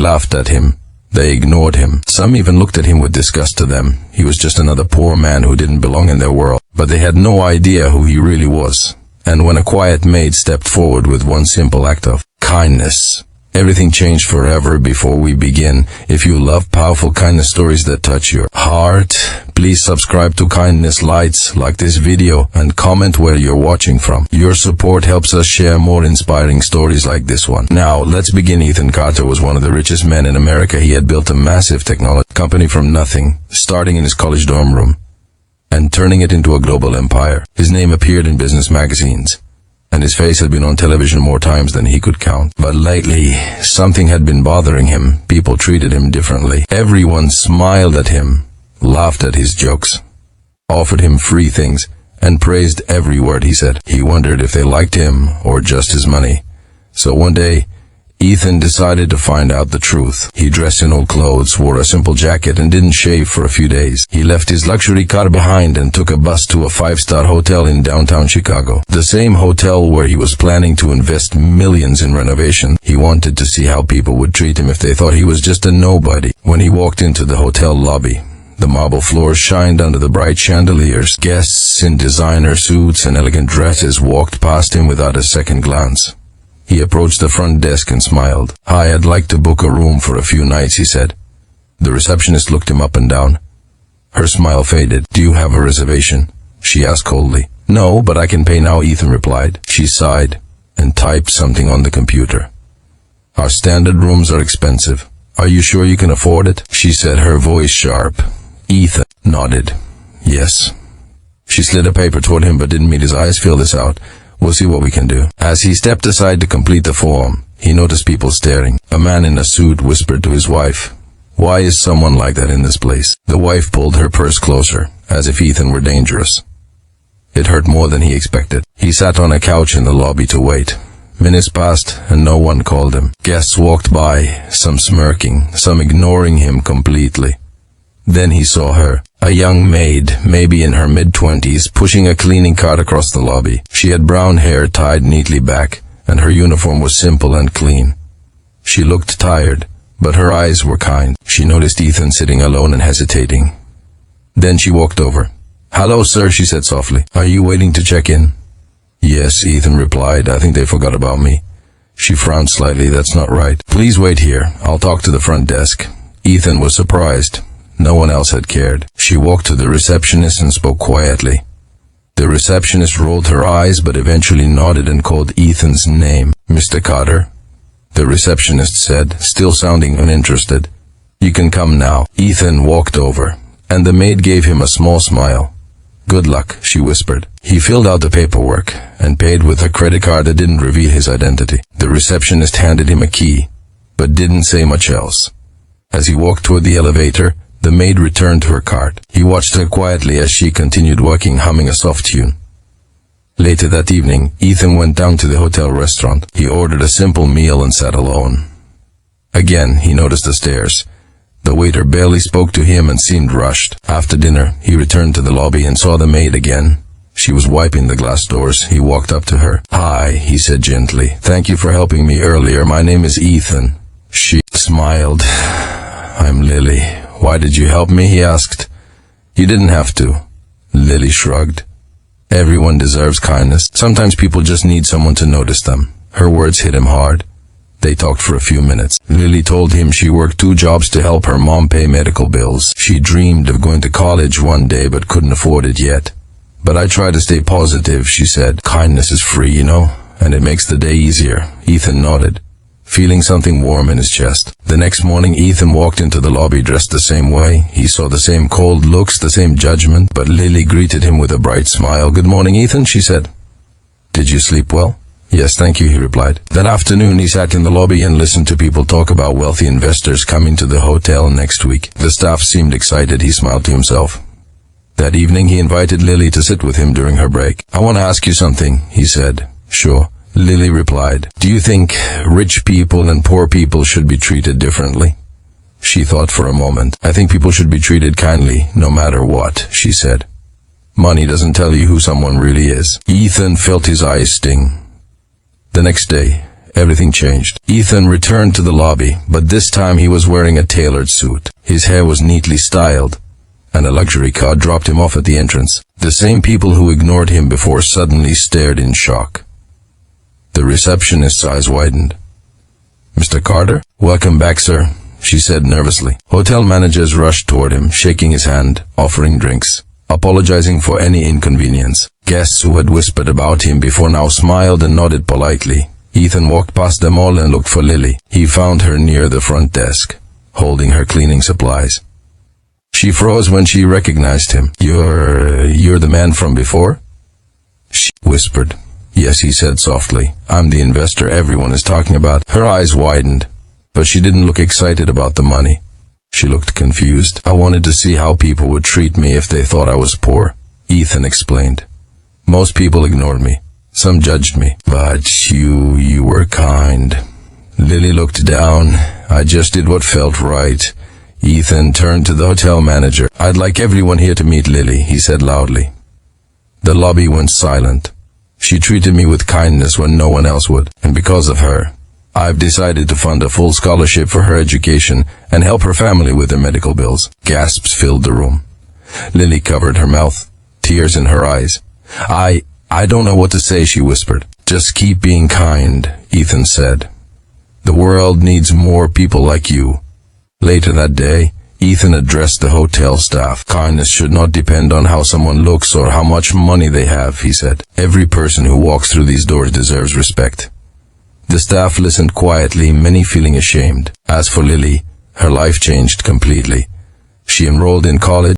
laughed at him. They ignored him. Some even looked at him with disgust. To them, he was just another poor man who didn't belong in their world. But they had no idea who he really was. And when a quiet maid stepped forward with one simple act of kindness, everything changed forever. Before we begin, if you love powerful kindness stories that touch your heart, please subscribe to Kindness Lights, like this video, and comment where you're watching from. Your support helps us share more inspiring stories like this one. Now, let's begin. Ethan Carter was one of the richest men in America. He had built a massive technology company from nothing, starting in his college dorm room, and turning it into a global empire. His name appeared in business magazines, and his face had been on television more times than he could count. But lately, something had been bothering him. People treated him differently. Everyone smiled at him, laughed at his jokes, offered him free things, and praised every word he said. He wondered if they liked him or just his money. So one day, Ethan decided to find out the truth. He dressed in old clothes, wore a simple jacket, and didn't shave for a few days. He left his luxury car behind and took a bus to a 5-star hotel in downtown Chicago, the same hotel where he was planning to invest millions in renovation. He wanted to see how people would treat him if they thought he was just a nobody. When he walked into the hotel lobby, the marble floors shined under the bright chandeliers. Guests in designer suits and elegant dresses walked past him without a second glance. He approached the front desk and smiled. "Hi, I'd like to book a room for a few nights," he said. The receptionist looked him up and down. Her smile faded. "Do you have a reservation?" she asked coldly. "No, but I can pay now," Ethan replied. She sighed and typed something on the computer. "Our standard rooms are expensive. Are you sure you can afford it?" she said, her voice sharp. Ethan nodded. "Yes." She slid a paper toward him but didn't meet his eyes. "Fill this out. We'll see what we can do." As he stepped aside to complete the form, he noticed people staring. A man in a suit whispered to his wife, "Why is someone like that in this place?" The wife pulled her purse closer, as if Ethan were dangerous. It hurt more than he expected. He sat on a couch in the lobby to wait. Minutes passed, and no one called him. Guests walked by, some smirking, some ignoring him completely. Then he saw her, a young maid, maybe in her mid-20s, pushing a cleaning cart across the lobby. She had brown hair tied neatly back, and her uniform was simple and clean. She looked tired, but her eyes were kind. She noticed Ethan sitting alone and hesitating. Then she walked over. "Hello, sir," she said softly. "Are you waiting to check in?" "Yes," Ethan replied. "I think they forgot about me." She frowned slightly. "That's not right. Please wait here. I'll talk to the front desk." Ethan was surprised. No one else had cared. She walked to the receptionist and spoke quietly. The receptionist rolled her eyes but eventually nodded and called Ethan's name. "Mr. Carter," the receptionist said, still sounding uninterested. "You can come now." Ethan walked over, and the maid gave him a small smile. "Good luck," she whispered. He filled out the paperwork and paid with a credit card that didn't reveal his identity. The receptionist handed him a key, but didn't say much else. As he walked toward the elevator, the maid returned to her cart. He watched her quietly as she continued working, humming a soft tune. Later that evening, Ethan went down to the hotel restaurant. He ordered a simple meal and sat alone. Again, he noticed the stares. The waiter barely spoke to him and seemed rushed. After dinner, he returned to the lobby and saw the maid again. She was wiping the glass doors. He walked up to her. "Hi," he said gently. "Thank you for helping me earlier. My name is Ethan." She smiled. "I'm Lily." "Why did you help me?" he asked. "You didn't have to." Lily shrugged. "Everyone deserves kindness. Sometimes people just need someone to notice them." Her words hit him hard. They talked for a few minutes. Lily told him she worked 2 jobs to help her mom pay medical bills. She dreamed of going to college one day but couldn't afford it yet. "But I try to stay positive," she said. "Kindness is free, you know, and it makes the day easier." Ethan nodded, feeling something warm in his chest. The next morning, Ethan walked into the lobby dressed the same way. He saw the same cold looks, the same judgment, but Lily greeted him with a bright smile. "Good morning, Ethan," she said. "Did you sleep well?" "Yes, thank you," he replied. That afternoon, he sat in the lobby and listened to people talk about wealthy investors coming to the hotel next week. The staff seemed excited. He smiled to himself. That evening, he invited Lily to sit with him during her break. "I want to ask you something," he said. "Sure," Lily replied. "Do you think rich people and poor people should be treated differently?" She thought for a moment. "I think people should be treated kindly, no matter what," she said. "Money doesn't tell you who someone really is." Ethan felt his eyes sting. The next day, everything changed. Ethan returned to the lobby, but this time he was wearing a tailored suit. His hair was neatly styled, and a luxury car dropped him off at the entrance. The same people who ignored him before suddenly stared in shock. The receptionist's eyes widened. "Mr. Carter? Welcome back, sir," she said nervously. Hotel managers rushed toward him, shaking his hand, offering drinks, apologizing for any inconvenience. Guests who had whispered about him before now smiled and nodded politely. Ethan walked past them all and looked for Lily. He found her near the front desk, holding her cleaning supplies. She froze when she recognized him. You're the man from before?" She whispered. "Yes," he said softly. "I'm the investor everyone is talking about." Her eyes widened, but she didn't look excited about the money. She looked confused. "I wanted to see how people would treat me if they thought I was poor," Ethan explained. "Most people ignored me. Some judged me. But you were kind." Lily looked down. "I just did what felt right." Ethan turned to the hotel manager. "I'd like everyone here to meet Lily," he said loudly. The lobby went silent. "She treated me with kindness when no one else would, and because of her, I've decided to fund a full scholarship for her education and help her family with their medical bills." Gasps filled the room. Lily covered her mouth, tears in her eyes. I don't know what to say," she whispered. "Just keep being kind," Ethan said. "The world needs more people like you." Later that day, Ethan addressed the hotel staff. "Kindness should not depend on how someone looks or how much money they have," he said. "Every person who walks through these doors deserves respect." The staff listened quietly, many feeling ashamed. As for Lily, her life changed completely. She enrolled in college,